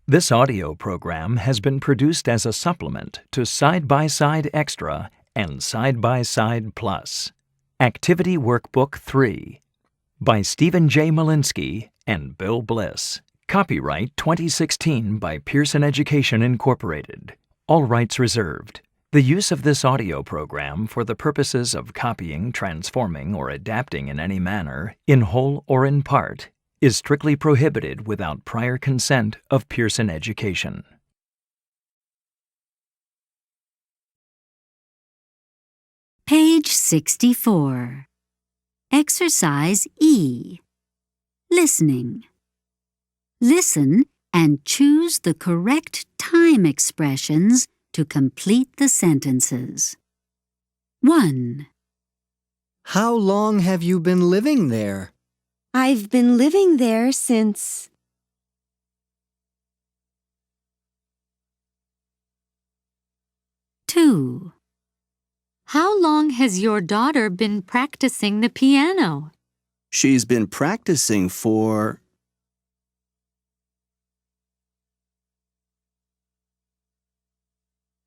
This audio program has been produced as a supplement to Side by Side Extra and Side by Side Plus. Activity Workbook 3 by Stephen J. Malinsky and Bill Bliss. Copyright 2016 by Pearson Education Incorporated. All rights reserved. The use of this audio program for the purposes of copying, transforming, or adapting in any manner, in whole or in part, is strictly prohibited without prior consent of Pearson Education. Page 64. Exercise E. Listening. Listen and choose the correct time expressions to complete the sentences. 1. How long have you been living there? I've been living there since... 2. How long has your daughter been practicing the piano? She's been practicing for...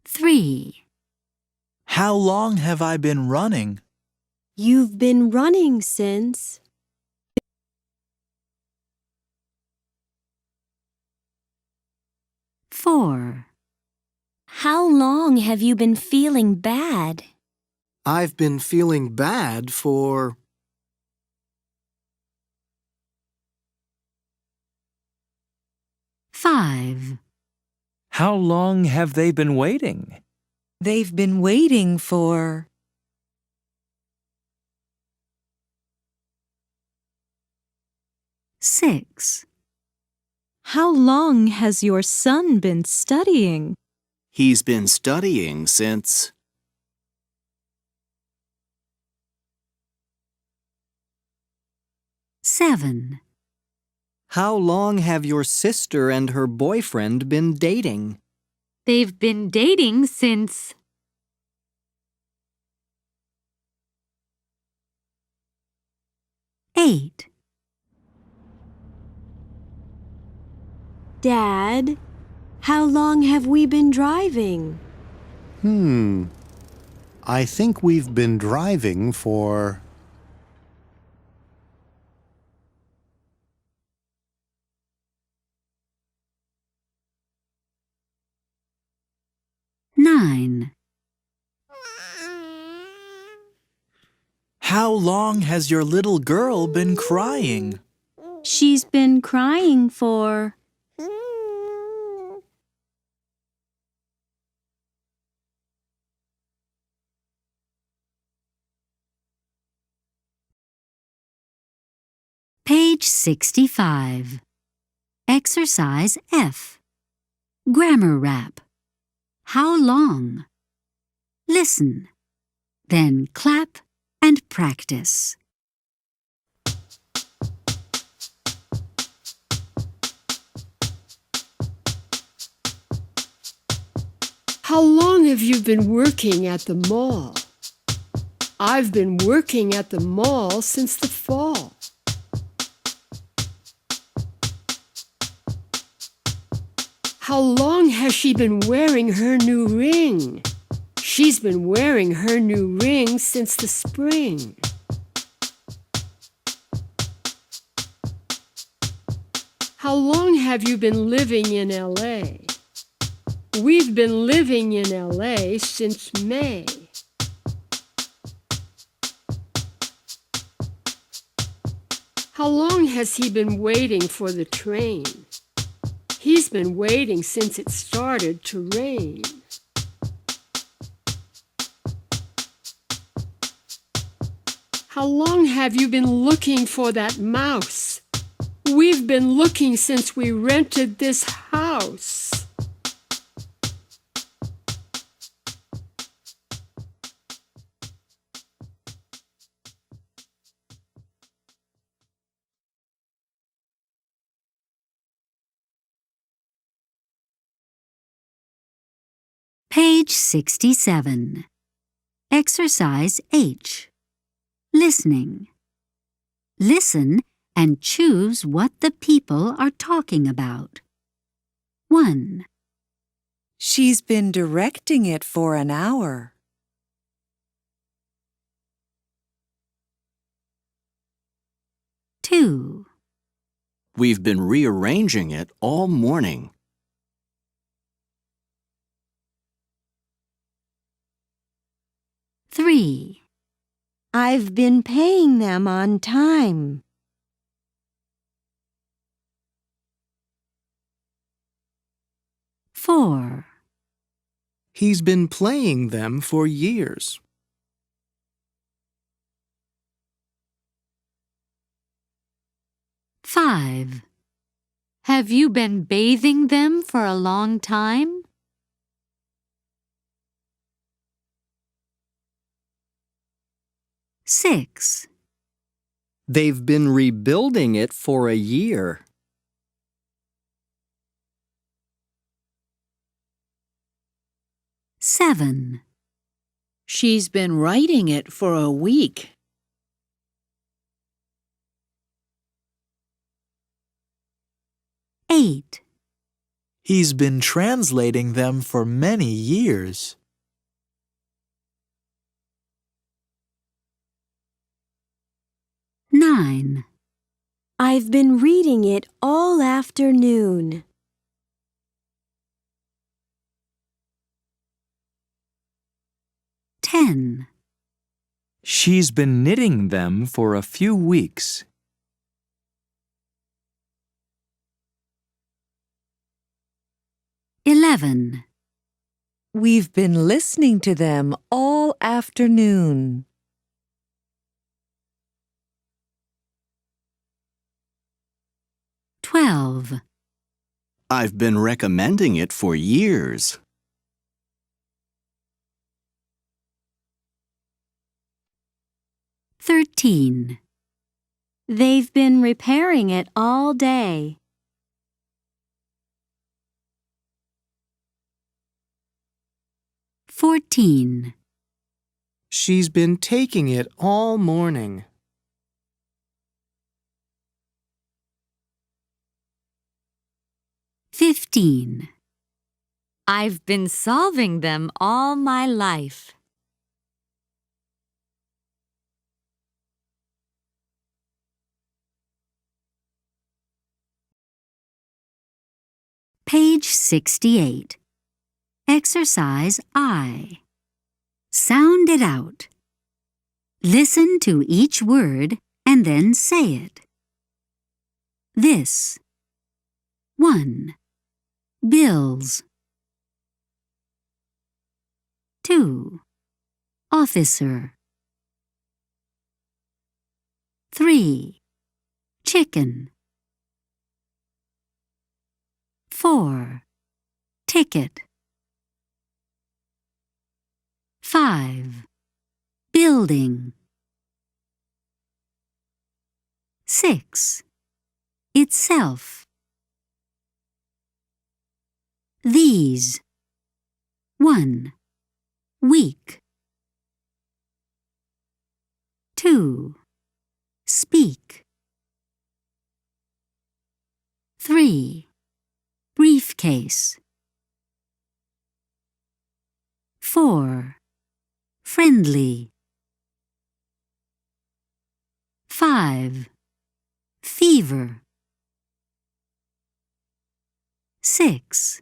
3. How long have I been running? You've been running since... 4. How long have you been feeling bad? I've been feeling bad for... 5. How long have they been waiting? They've been waiting for... 6. How long has your son been studying? He's been studying since... 7. How long have your sister and her boyfriend been dating? They've been dating since... 8. Dad, how long have we been driving? I think we've been driving for... 9. How long has your little girl been crying? She's been crying for... 65. Exercise F. GrammarRap. How long? Listen, then clap and practice. How long have you been working at the mall? I've been working at the mall since the fall. How long has she been wearing her new ring? She's been wearing her new ring since the spring. How long have you been living in LA? We've been living in LA since May. How long has he been waiting for the train? He's been waiting since it started to rain. How long have you been looking for that mouse? We've been looking since we rented this house. Page 67. Exercise H. Listening. Listen and choose what the people are talking about. 1, She's been directing it for an hour. 2, We've been rearranging it all morning. 3, I've been paying them on time. 4, He's been playing them for years. 5. Have you been bathing them for a long time? 6, They've been rebuilding it for a year. 7, She's been writing it for a week. 8, He's been translating them for many years. 9, I've been reading it all afternoon. 10, She's been knitting them for a few weeks. 11, We've been listening to them all afternoon. 12, I've been recommending it for years. 13, They've been repairing it all day. 14, She's been taking it all morning. 15, I've been solving them all my life. 68. Exercise I. Sound it out. Listen to each word and then say it. This. 1. Bills. 2. Officer. 3. Chicken. 4. Ticket. 5. Building. 6. Itself. These. 1. Week. 2. Speak. 3. Briefcase. 4. Friendly. 5. Fever. 6.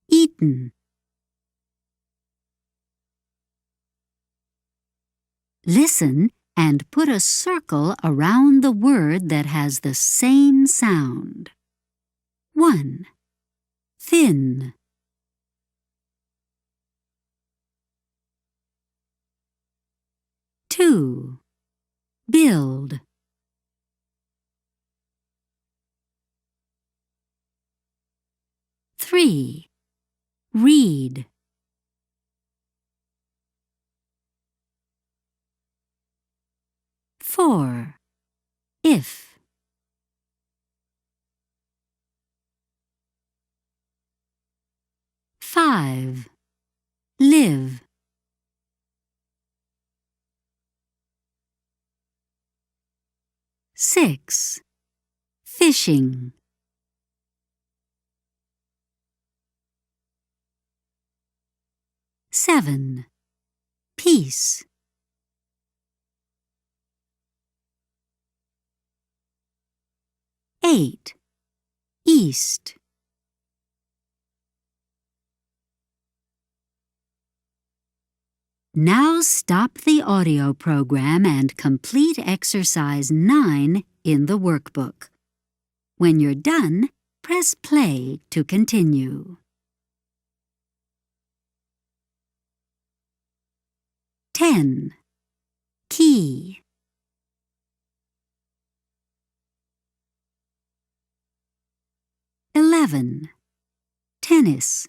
Eaten. Listen and put a circle around the word that has the same sound. 1. Thin. 2. Build. 3. Read. 4. If. 5. Live. 6. Fishing. 7. Peace. 8. East. 'Now stop the audio program and complete exercise 9 in the workbook. When you're done, press play to continue. 10. Key. 11. Tennis.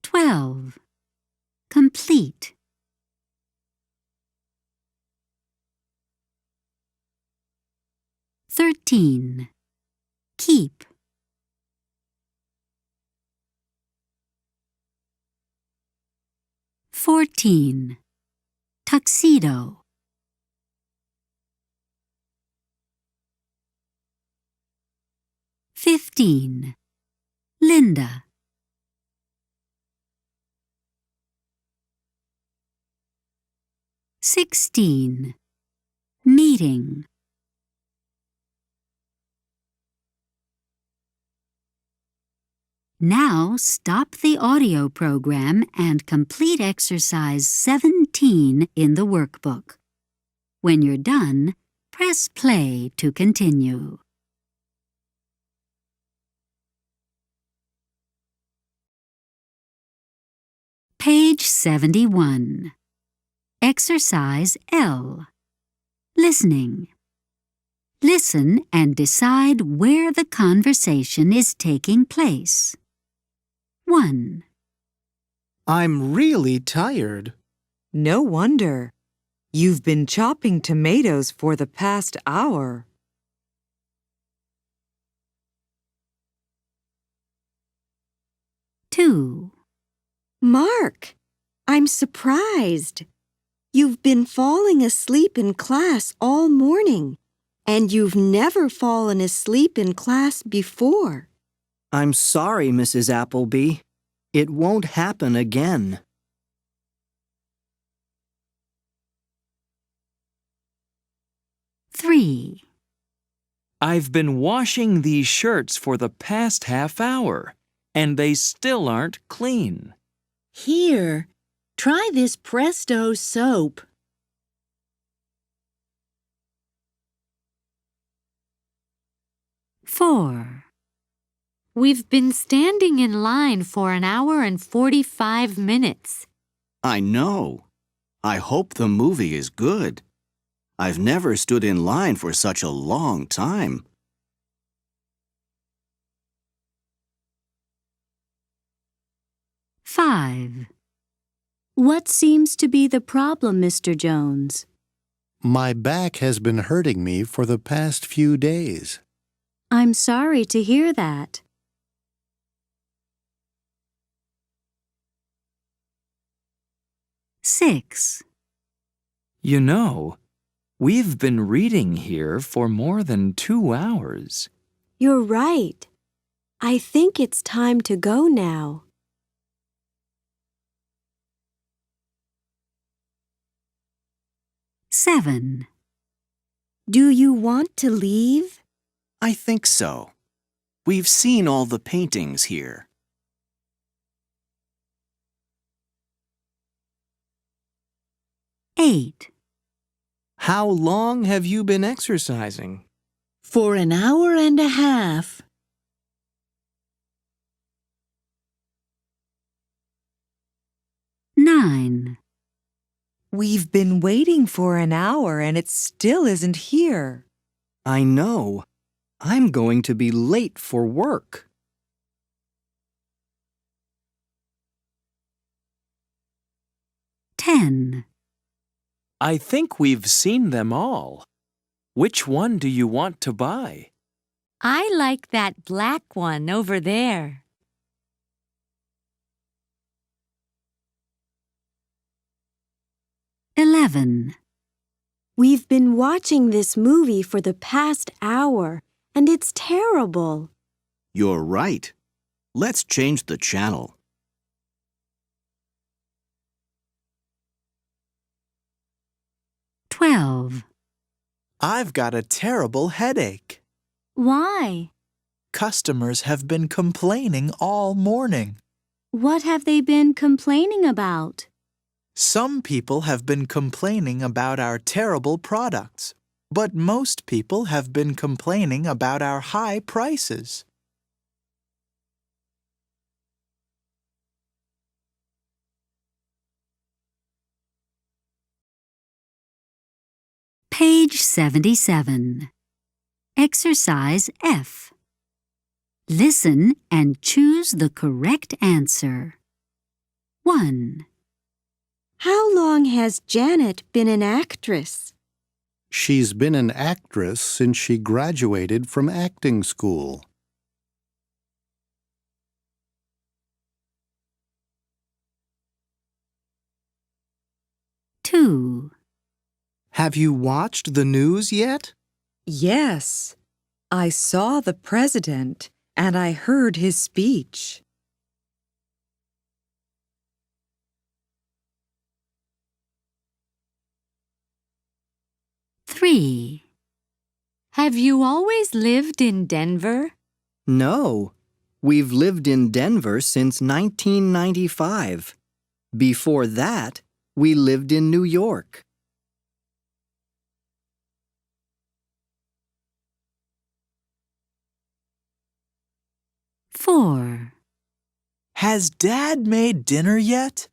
12. Complete. 13. Keep. 14. Tuxedo. 15. Linda. 16. Meeting. 'Now stop the audio program and complete exercise 17 in the workbook. When you're done, press play to continue. Page 71. Exercise L. Listening. Listen and decide where the conversation is taking place. 1. I'm really tired. No wonder. You've been chopping tomatoes for the past hour. 2. Mark, I'm surprised. You've been falling asleep in class all morning, and you've never fallen asleep in class before. I'm sorry, Mrs. Appleby. It won't happen again. 3. I've been washing these shirts for the past half hour, and they still aren't clean. Here, try this Presto soap. 4. We've been standing in line for an hour and 45 minutes. I know. I hope the movie is good. I've never stood in line for such a long time. 5. What seems to be the problem, Mr. Jones? My back has been hurting me for the past few days. I'm sorry to hear that. 6. You know, we've been reading here for more than 2 hours. You're right. I think it's time to go now. 7. Do you want to leave? I think so. We've seen all the paintings here. 8. How long have you been exercising? For an hour and a half. 9. We've been waiting for an hour and it still isn't here. I know. I'm going to be late for work. 10. I think we've seen them all. Which one do you want to buy? I like that black one over there. 11. We've been watching this movie for the past hour, and it's terrible. You're right. Let's change the channel. "12. I've got a terrible headache. Why? Customers have been complaining all morning. What have they been complaining about? Some people have been complaining about our terrible products, but most people have been complaining about our high prices. Page 77. Exercise F. Listen and choose the correct answer. 1. How long has Janet been an actress? She's been an actress since she graduated from acting school. 2. Have you watched the news yet? Yes, I saw the president and I heard his speech. 3. Have you always lived in Denver? No. We've lived in Denver since 1995. Before that, we lived in New York. 4. Has Dad made dinner yet?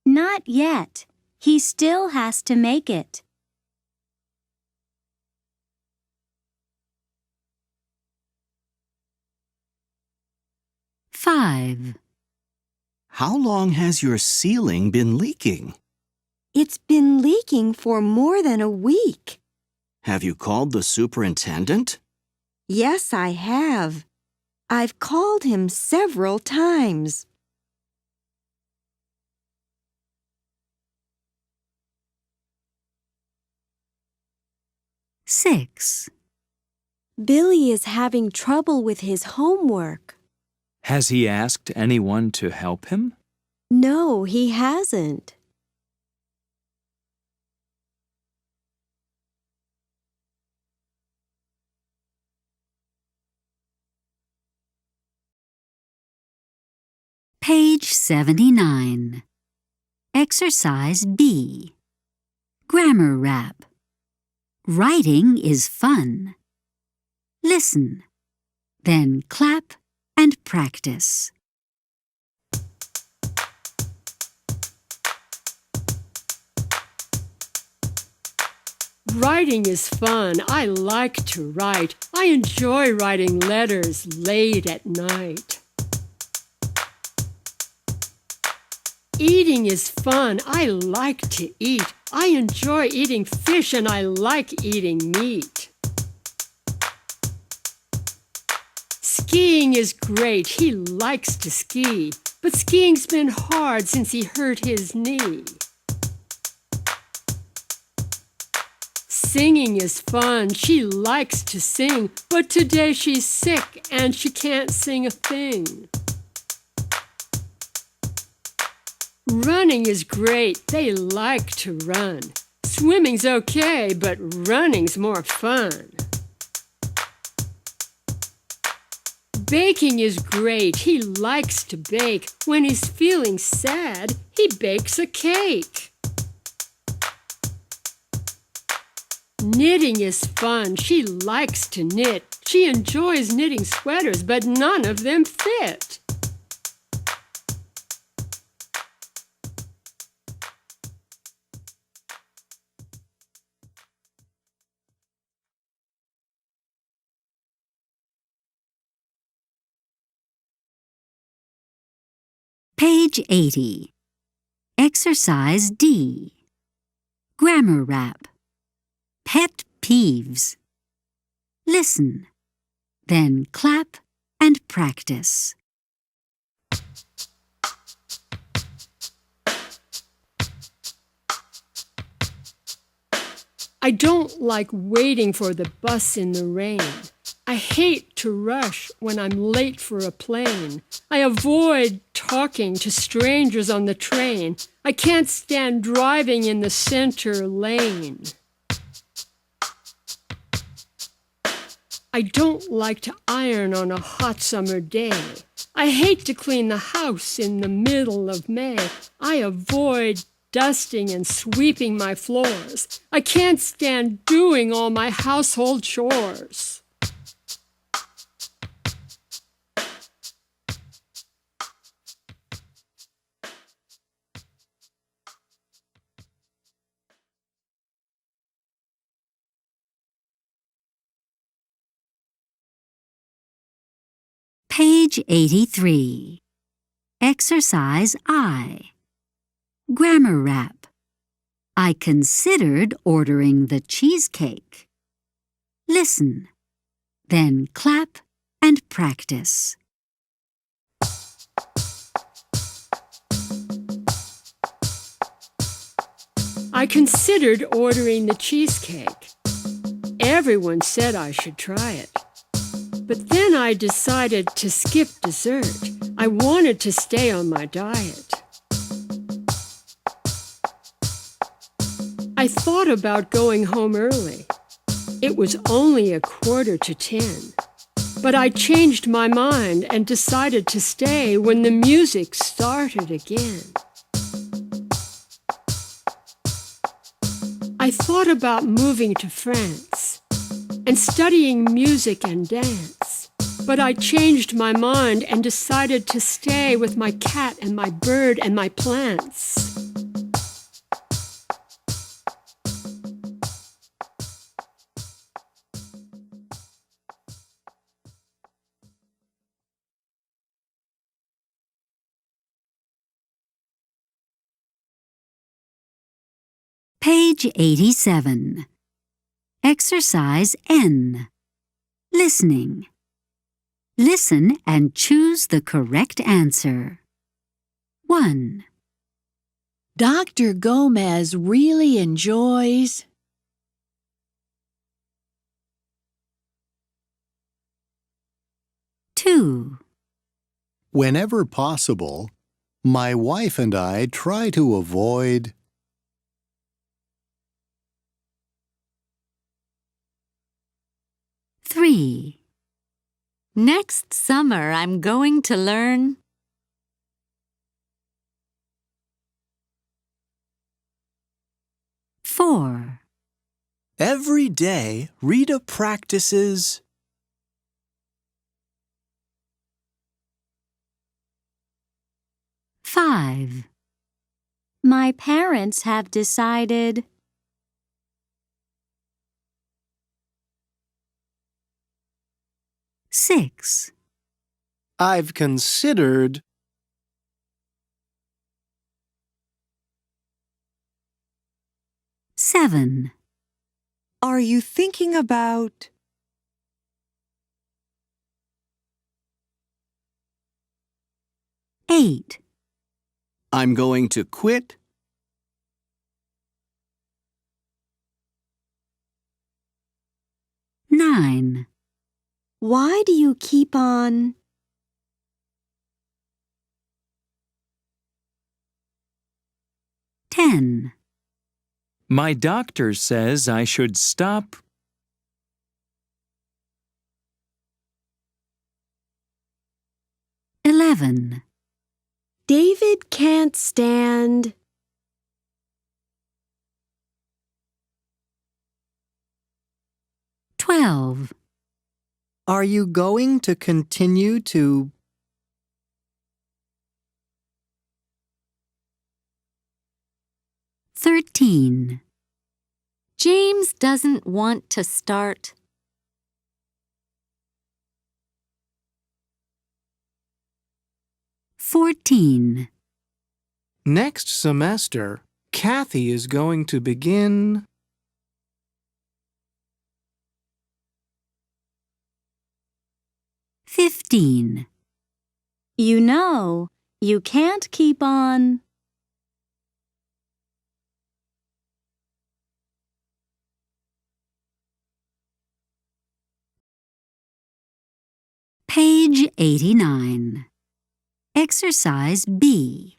Not yet. He still has to make it. 5. How long has your ceiling been leaking? It's been leaking for more than a week. Have you called the superintendent? Yes, I have. I've called him several times. 6. Billy is having trouble with his homework. Has he asked anyone to help him? No, he hasn't. Page 79. Exercise B. Grammar Rap. Writing is fun. Listen, then clap and practice. Writing is fun. I like to write. I enjoy writing letters late at night. Eating is fun. I like to eat. I enjoy eating fish and I like eating meat. Skiing is great. He likes to ski, but skiing's been hard since he hurt his knee. Singing is fun. She likes to sing, but today she's sick and she can't sing a thing. Running is great. They like to run. Swimming's okay, but running's more fun. Baking is great. He likes to bake. When he's feeling sad, he bakes a cake. Knitting is fun. She likes to knit. She enjoys knitting sweaters, but none of them fit. Page 80. Exercise D. Grammar Rap. Pet peeves. Listen, then clap and practice. I don't like waiting for the bus in the rain. I hate to rush when I'm late for a plane. I avoid talking to strangers on the train. I can't stand driving in the center lane. I don't like to iron on a hot summer day. I hate to clean the house in the middle of May. I avoid dusting and sweeping my floors. I can't stand doing all my household chores. Page 83. Exercise I. GrammarRap. I considered ordering the cheesecake. Listen, then clap and practice. I considered ordering the cheesecake. Everyone said I should try it. But then I decided to skip dessert. I wanted to stay on my diet. I thought about going home early. It was only 9:45. But I changed my mind and decided to stay when the music started again. I thought about moving to France and studying music and dance. But I changed my mind and decided to stay with my cat and my bird and my plants. Page 87. Exercise N. Listening. Listen and choose the correct answer. 1. Dr. Gomez really enjoys. 2. Whenever possible, my wife and I try to avoid. 3. Next summer, I'm going to learn. 4. Every day, Rita practices. 5. My parents have decided. 6. I've considered. 7. Are you thinking about? 8. I'm going to quit. 9. Why do you keep on? 10. My doctor says I should stop. 11. David can't stand. 12. Are you going to continue to? 13. James doesn't want to start. 14. Next semester, Kathy is going to begin. 15. You know, you can't keep on. 89. Exercise B.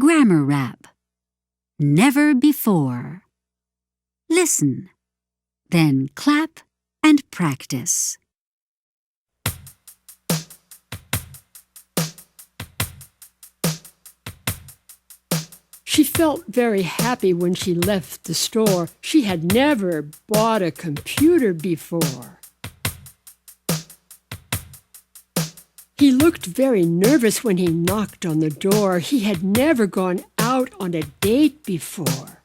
GrammarRap. Never before. Listen, then clap and practice. She felt very happy when she left the store. She had never bought a computer before. He looked very nervous when he knocked on the door. He had never gone out on a date before.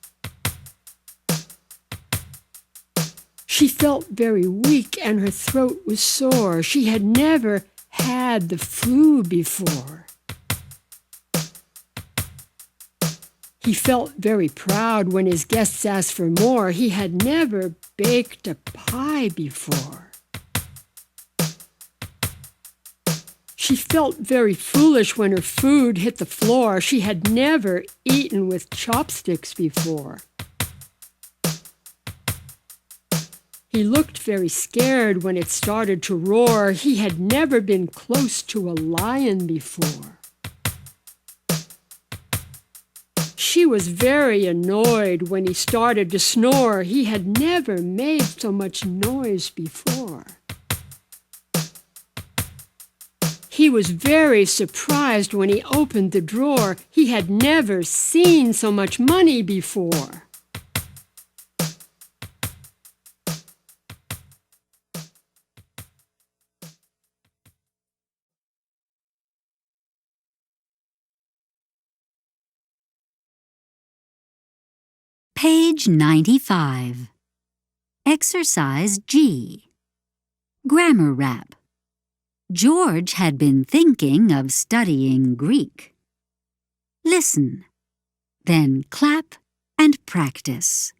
She felt very weak and her throat was sore. She had never had the flu before. He felt very proud when his guests asked for more. He had never baked a pie before. She felt very foolish when her food hit the floor. She had never eaten with chopsticks before. He looked very scared when it started to roar. He had never been close to a lion before. She was very annoyed when he started to snore. He had never made so much noise before. He was very surprised when he opened the drawer. He had never seen so much money before. Page 95. Exercise G. GrammarRap. George had been thinking of studying Greek. Listen, then clap and practice.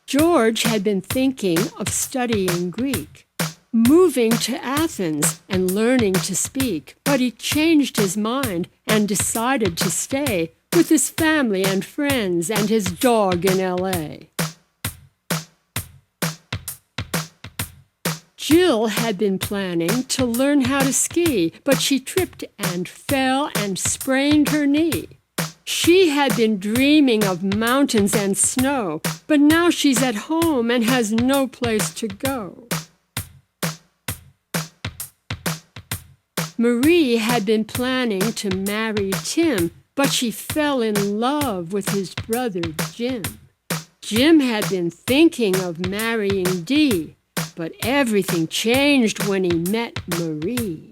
George had been thinking of studying Greek, moving to Athens and learning to speak, but he changed his mind and decided to stay with his family and friends and his dog in L.A. Jill had been planning to learn how to ski, but she tripped and fell and sprained her knee. She had been dreaming of mountains and snow, but now she's at home and has no place to go. Marie had been planning to marry Tim, but she fell in love with his brother Jim. Jim had been thinking of marrying Dee, but everything changed when he met Marie.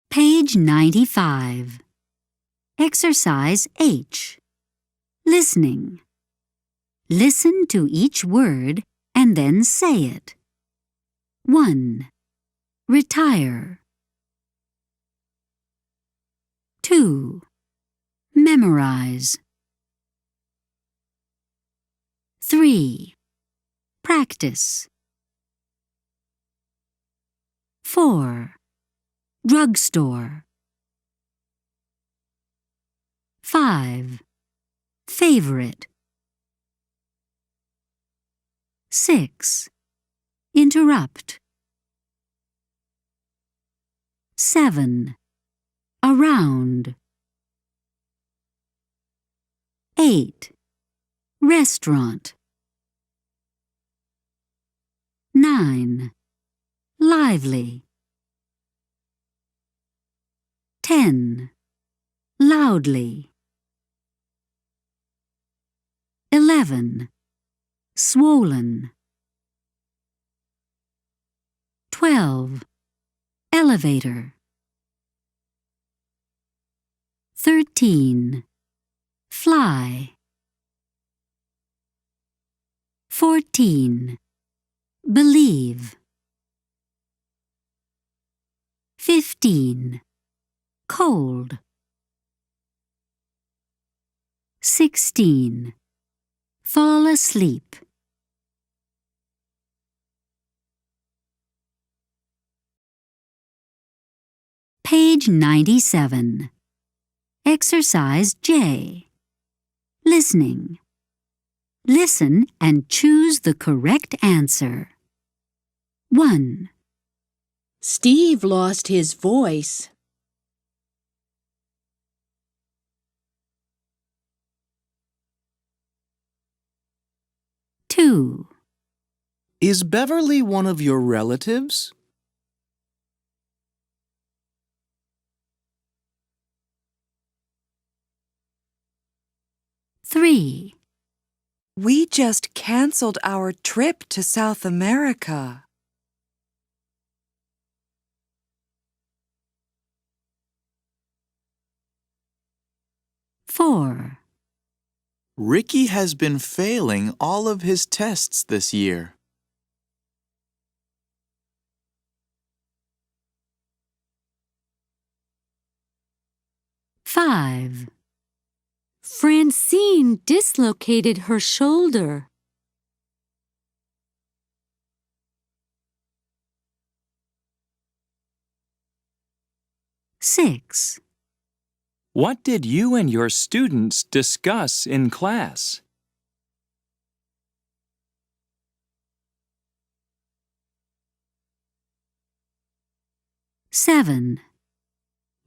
Page 95. Exercise H. Listening. Listen to each word and then say it. 1. Retire. 2. Memorize. 3. Practice. 4. Drugstore. 5. Favorite. 6. Interrupt. 7. Around. 8. Restaurant. 9. Lively. 10. Loudly. 11. Swollen. 12. Elevator. 13. Fly. 14. Believe. 15. Cold. 16. Fall asleep. Page 97. Exercise J. Listening. Listen and choose the correct answer. 1. Steve lost his voice. 2. Is Beverly one of your relatives? 3. We just canceled our trip to South America. 4. Ricky has been failing all of his tests this year. 5. Francine dislocated her shoulder. 6. What did you and your students discuss in class? 7.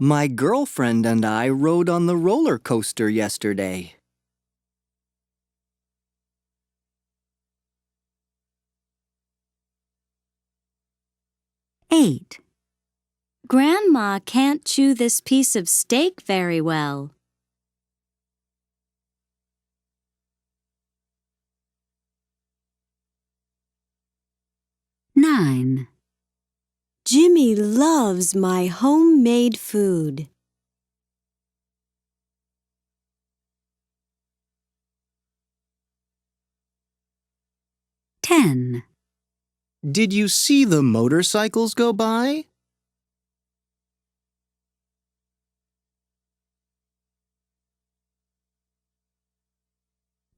My girlfriend and I rode on the roller coaster yesterday. 8. Grandma can't chew this piece of steak very well. 9. Jimmy loves my homemade food. 10. Did you see the motorcycles go by?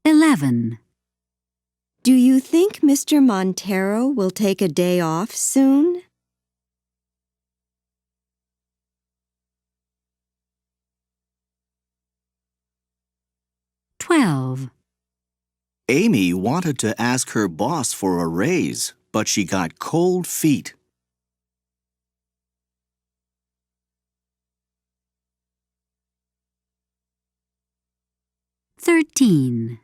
11. Do you think Mr. Montero will take a day off soon? 12. Amy wanted to ask her boss for a raise, but she got cold feet. 13.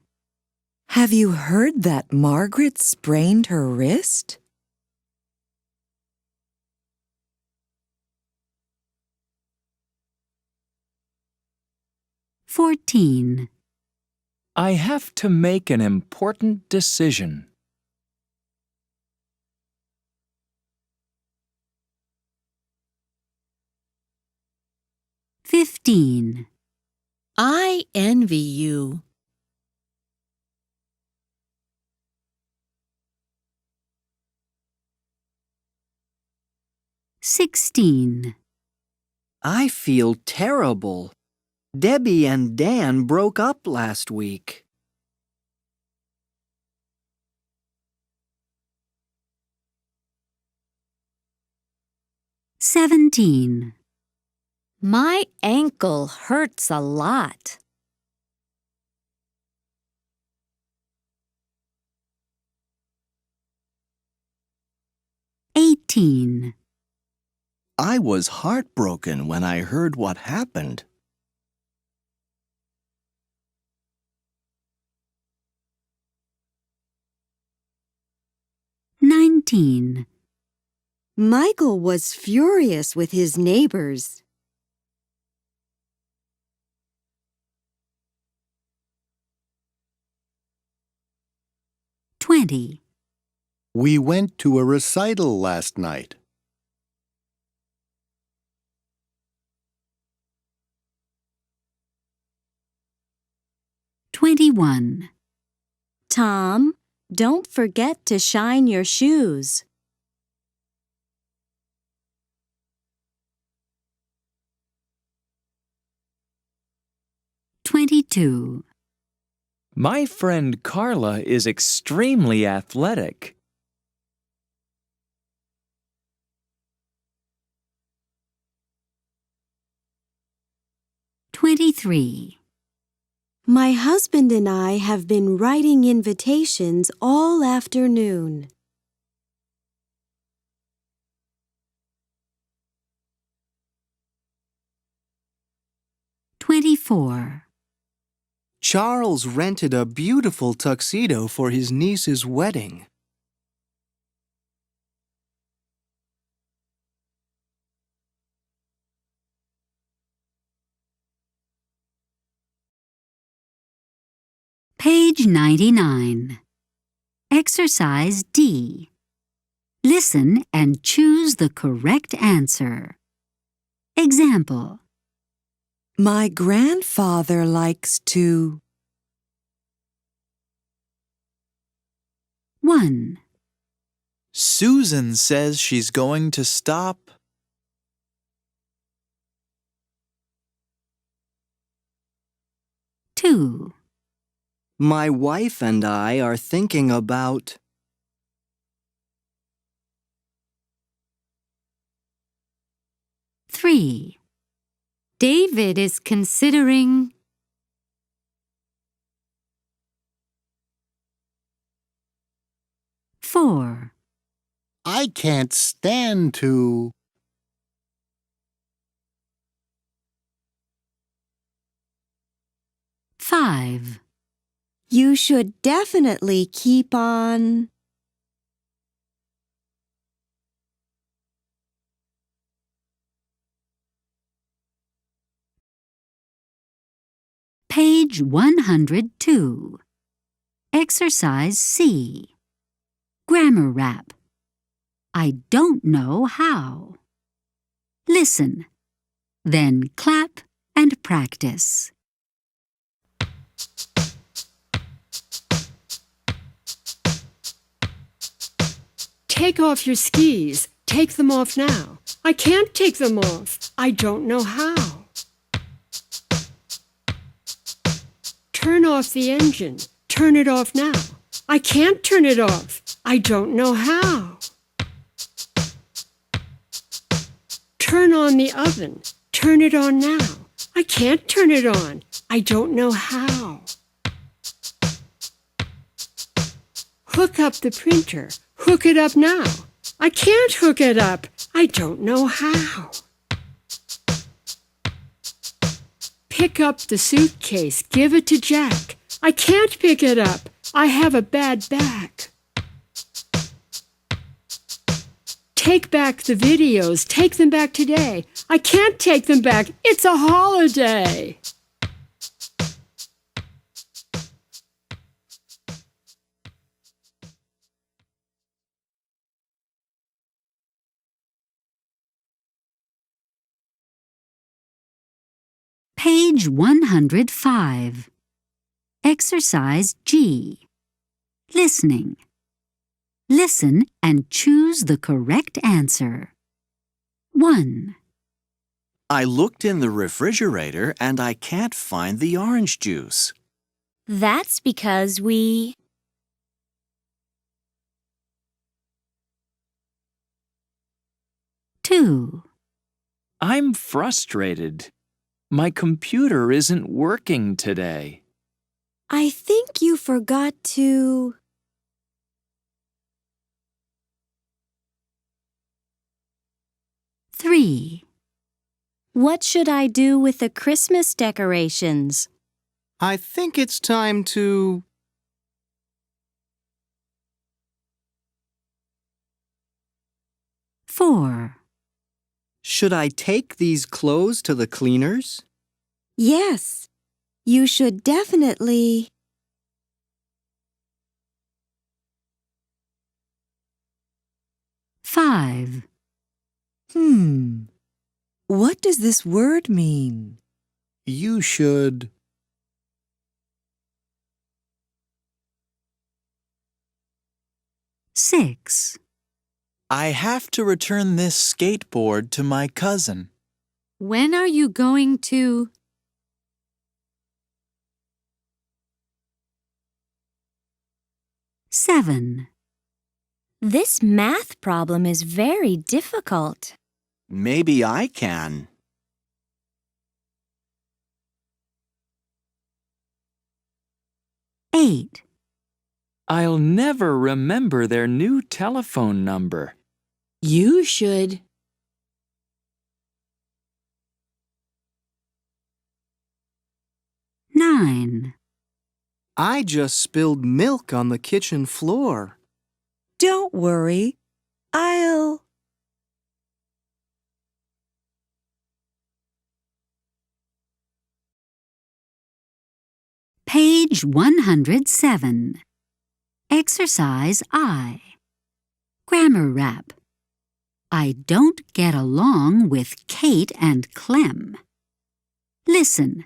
Have you heard that Margaret sprained her wrist? 14. I have to make an important decision. 15. I envy you. 16. I feel terrible. Debbie and Dan broke up last week. 17. My ankle hurts a lot. 18. I was heartbroken when I heard what happened. 19. Michael was furious with his neighbors. 20. We went to a recital last night. 21. Tom, don't forget to shine your shoes. 22. My friend Carla is extremely athletic. "23. My husband and I have been writing invitations all afternoon. "24. Charles rented a beautiful tuxedo for his niece's wedding. Page 99. Exercise D. Listen and choose the correct answer. Example. My grandfather likes to. 1, Susan says she's going to stop. 2, My wife and I are thinking about. 3. David is considering. 4, I can't stand to. 5, You should definitely keep on. 102. Exercise C. GrammarRap. I don't know how. Listen, then clap and practice. Take off your skis. Take them off now. I can't take them off. I don't know how. Turn off the engine. Turn it off now. I can't turn it off. I don't know how. Turn on the oven. Turn it on now. I can't turn it on. I don't know how. Hook up the printer. Hook it up now. I can't hook it up. I don't know how. Pick up the suitcase. Give it to Jack. I can't pick it up. I have a bad back. Take back the videos. Take them back today. I can't take them back. It's a holiday. Page 105. Exercise G. Listening. Listen and choose the correct answer. 1, I looked in the refrigerator and I can't find the orange juice. That's because we. 2, I'm frustrated. My computer isn't working today. I think you forgot to. 3, What should I do with the Christmas decorations? I think it's time to. 4, Should I take these clothes to the cleaners? Yes, you should definitely. 5, What does this word mean? You should. 6, I have to return this skateboard to my cousin. When are you going to? 7. This math problem is very difficult. Maybe I can. 8. I'll never remember their new telephone number. You should. 9. I just spilled milk on the kitchen floor. Don't worry. I'll... Page 107. Exercise I. GrammarRap. I don't get along with Kate and Clem. Listen,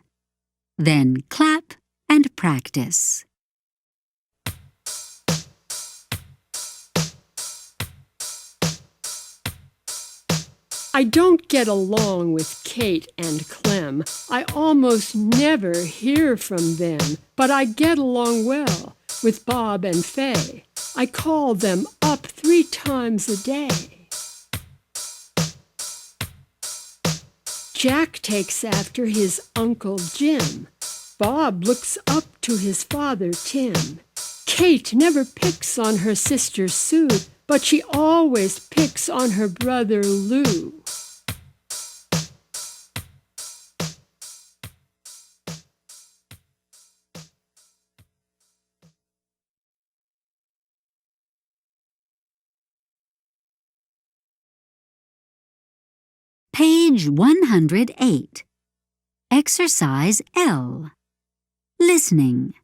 then clap and practice. I don't get along with Kate and Clem. I almost never hear from them, but I get along well with Bob and Fay. I call them up 3 times a day. Jack takes after his Uncle Jim. Bob looks up to his father Tim. Kate never picks on her sister Sue, but she always picks on her brother Lou. Page 108. Exercise L. Listening.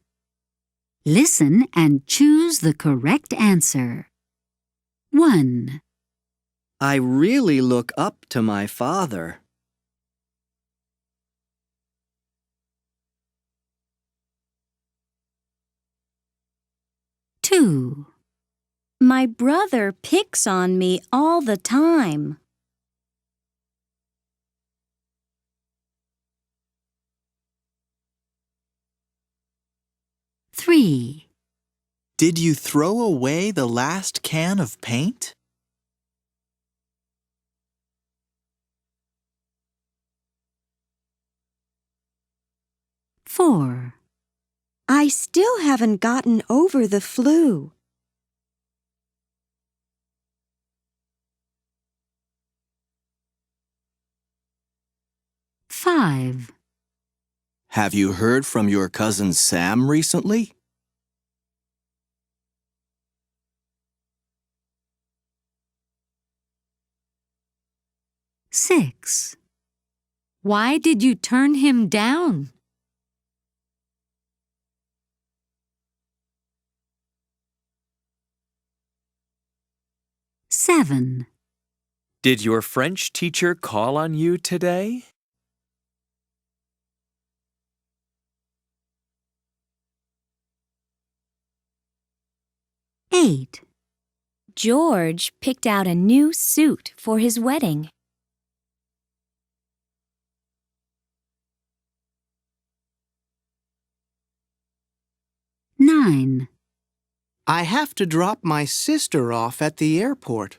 Listen and choose the correct answer. 1. I really look up to my father. 2. My brother picks on me all the time. 3. Did you throw away the last can of paint? 4. I still haven't gotten over the flu. 5. Have you heard from your cousin Sam recently? 6. Why did you turn him down? 7. Did your French teacher call on you today? 8. George picked out a new suit for his wedding. 9. I have to drop my sister off at the airport.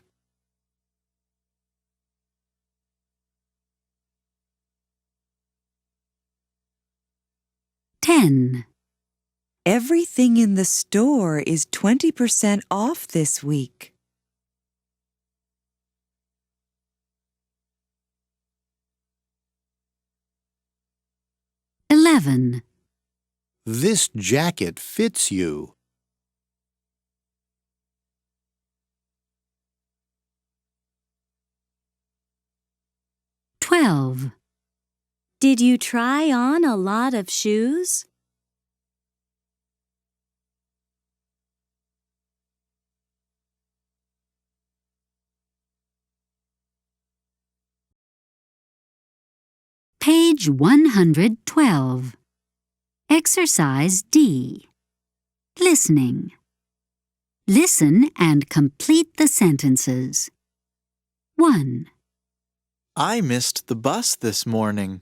10. Everything in the store is 20% off this week. 11. This jacket fits you. 12. Did you try on a lot of shoes? 112. Exercise D. Listening. Listen and complete the sentences. 1. I missed the bus this morning.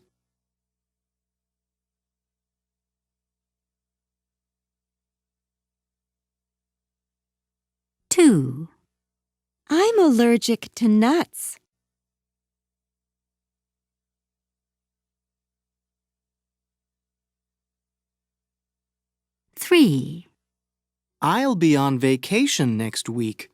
2. I'm allergic to nuts. 3. I'll be on vacation next week.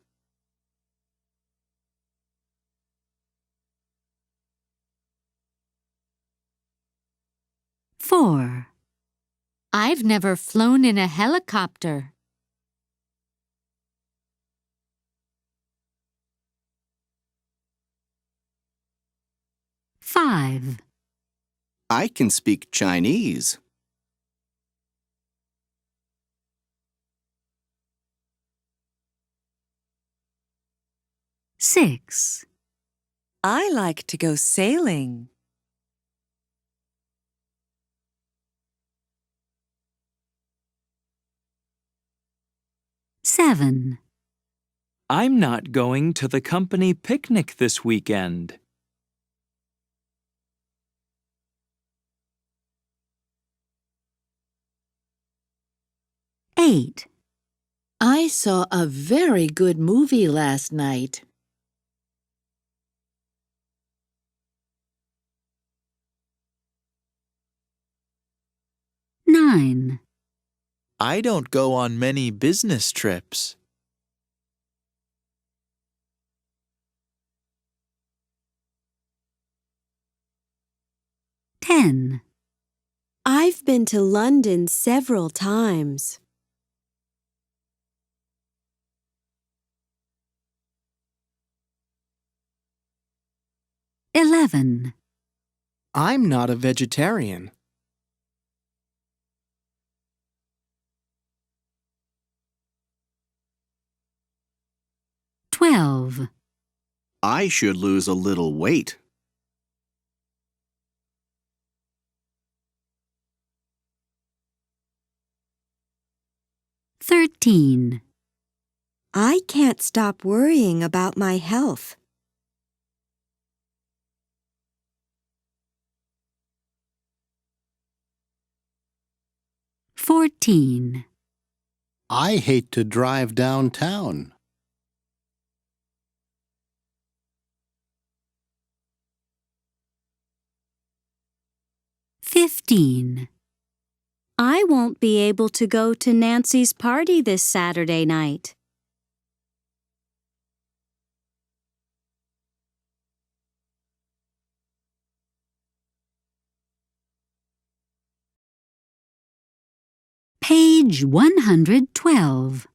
4. I've never flown in a helicopter. 5. I can speak Chinese. 6. I like to go sailing. 7. I'm not going to the company picnic this weekend. 8. I saw a very good movie last night. 9. I don't go on many business trips. 10. I've been to London several times. 11. I'm not a vegetarian. 12. I should lose a little weight. 13. I can't stop worrying about my health. 14. I hate to drive downtown. 15. I won't be able to go to Nancy's party this Saturday night. 112.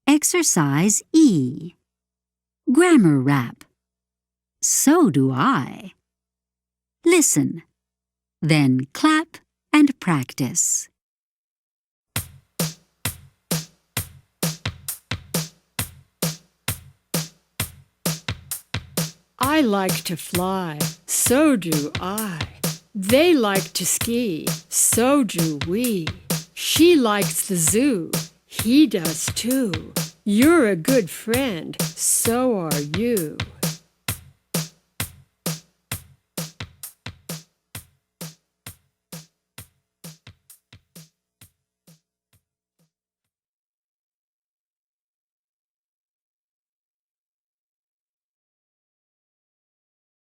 Exercise E. GrammarRap. So do I. Listen, then clap and practice. I like to fly, so do I. They like to ski, so do we. She likes the zoo, he does too. You're a good friend, so are you.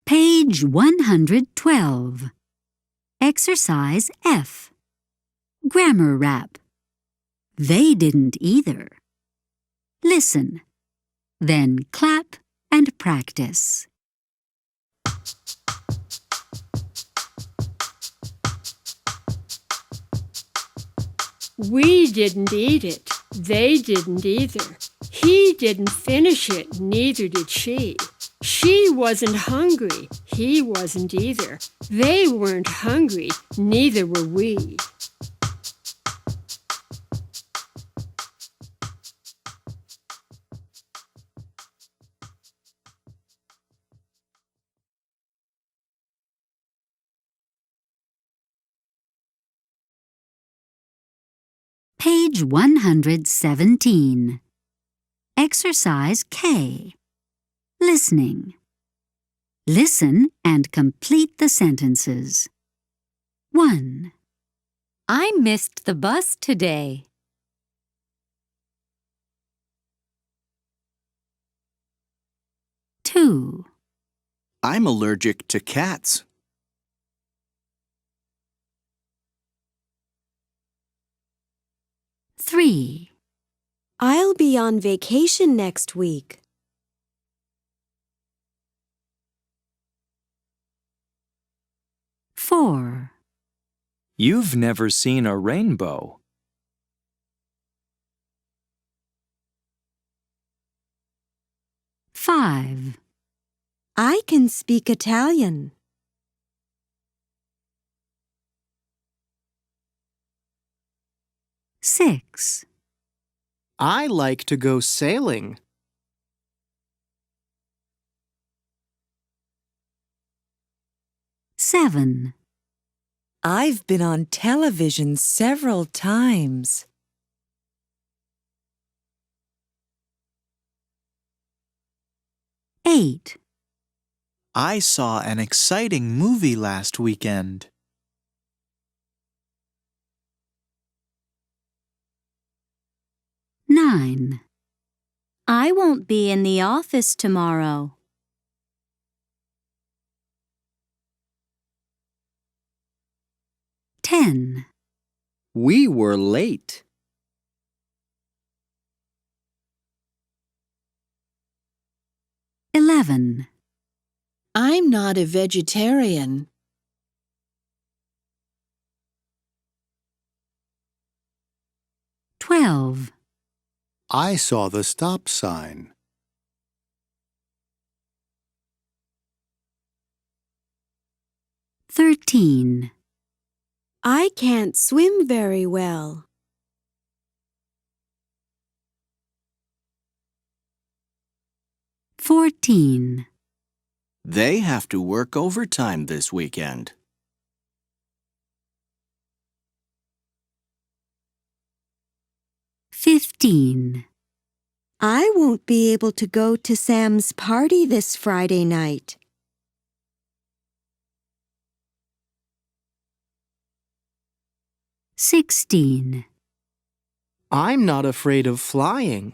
Page 112. Exercise F. GrammarRap. They didn't either. Listen, then clap and practice. We didn't eat it, they didn't either. He didn't finish it, neither did she. She wasn't hungry, he wasn't either. They weren't hungry, neither were we. Page 117. Exercise K. Listening. Listen and complete the sentences. 1. I missed the bus today. 2, I'm allergic to cats. 3, I'll be on vacation next week. 4, You've never seen a rainbow. 5, I can speak Italian. 6, I like to go sailing. 7, I've been on television several times. 8, I saw an exciting movie last weekend. 9, I won't be in the office tomorrow. 10, We were late. 11, I'm not a vegetarian. 12, I saw the stop sign. 13, I can't swim very well. 14, They have to work overtime this weekend. 15, I won't be able to go to Sam's party this Friday night. 16, I'm not afraid of flying.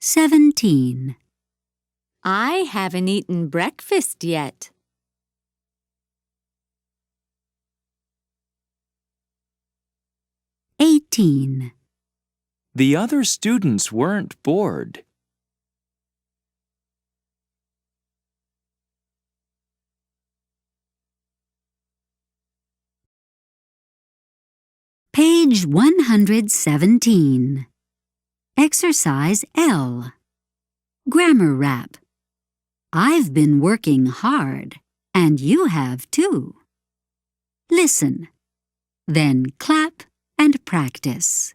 17, I haven't eaten breakfast yet. 18, The other students weren't bored. 117. Exercise L. GrammarRap. I've been working hard, and you have too. Listen, then clap and practice.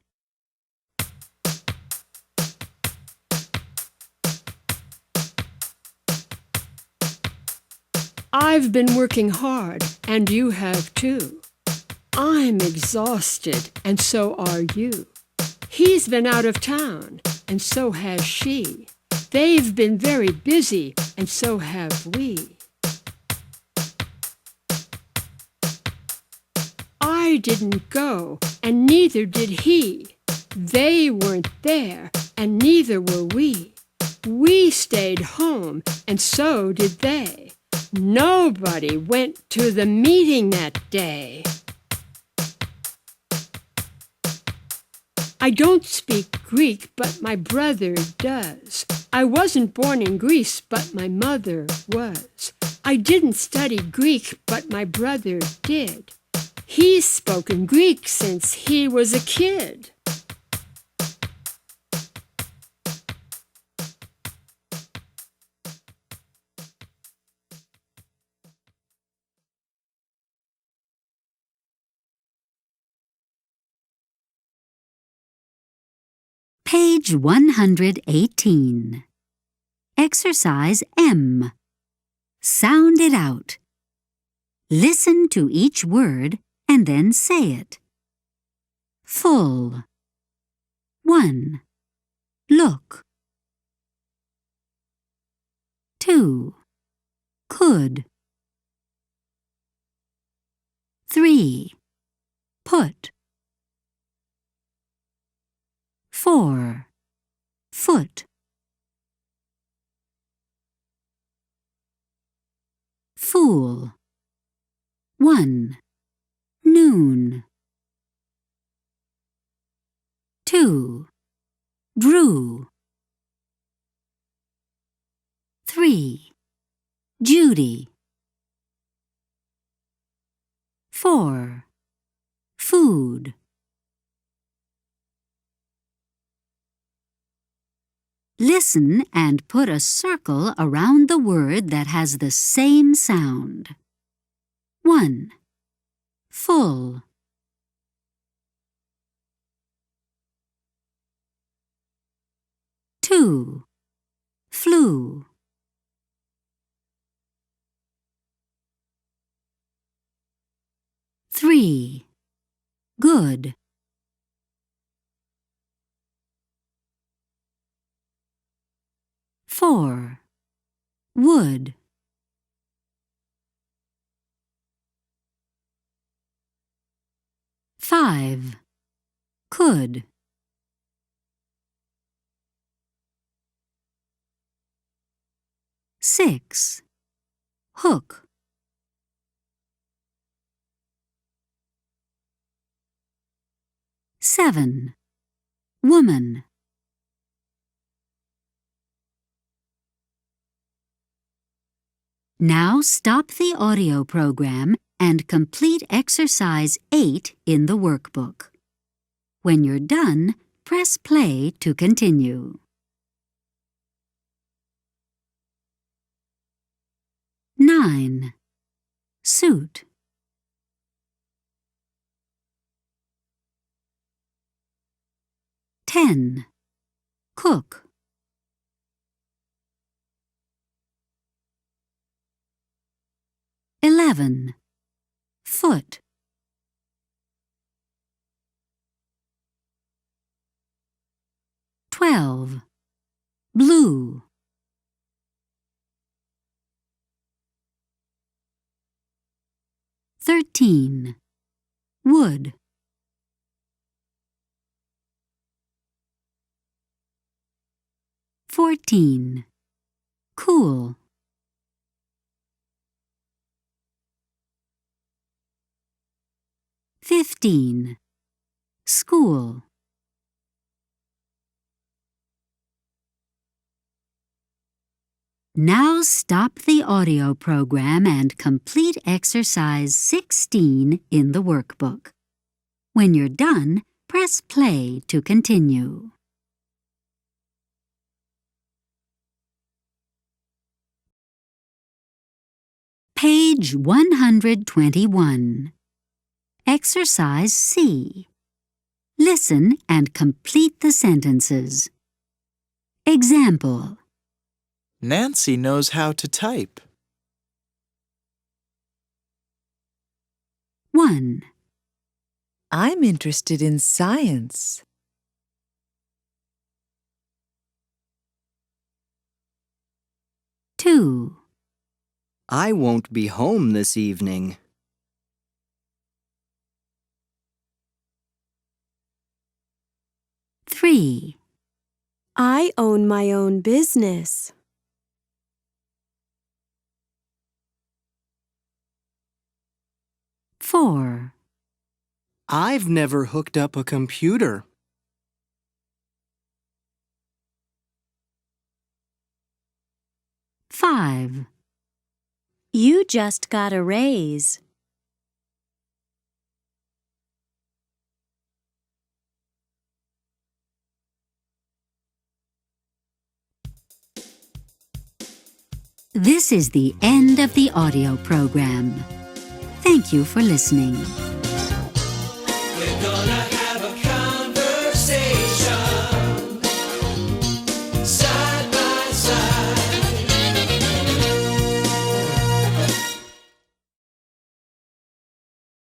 I've been working hard, and you have too. I'm exhausted, and so are you. He's been out of town, and so has she. They've been very busy, and so have we. I didn't go, and neither did he. They weren't there, and neither were we. We stayed home, and so did they. Nobody went to the meeting that day. I don't speak Greek, but my brother does. I wasn't born in Greece, but my mother was. I didn't study Greek, but my brother did. He's spoken Greek since he was a kid. Page 118. Exercise M. Sound it out. Listen to each word and then say it. Full. 1. Look. 2. Could. 3. Put. 4. Foot. Fool. 1. Noon. 2. Drew. 3. Judy. 4. Food. Listen and put a circle around the word that has the same sound. 1. Full. 2. Flew. 3. Good. 4. Wood. 5. Could. 6. Hook. 7. Woman. 'Now stop the audio program and complete exercise 8 in the workbook. When you're done, press play to continue. 9. Suit. 10. Cook. 11. Foot. 12. Blue. 13. Wood. 14. Cool. 15. School. 'Now stop the audio program and complete exercise 16 in the workbook. When you're done, press play to continue. Page 121. Exercise C. Listen and complete the sentences. Example. Nancy knows how to type. 1. I'm interested in science. 2. I won't be home this evening. 3. I own my own business. 4. I've never hooked up a computer. 5. You just got a raise. 'This is the end of the audio program. Thank you for listening.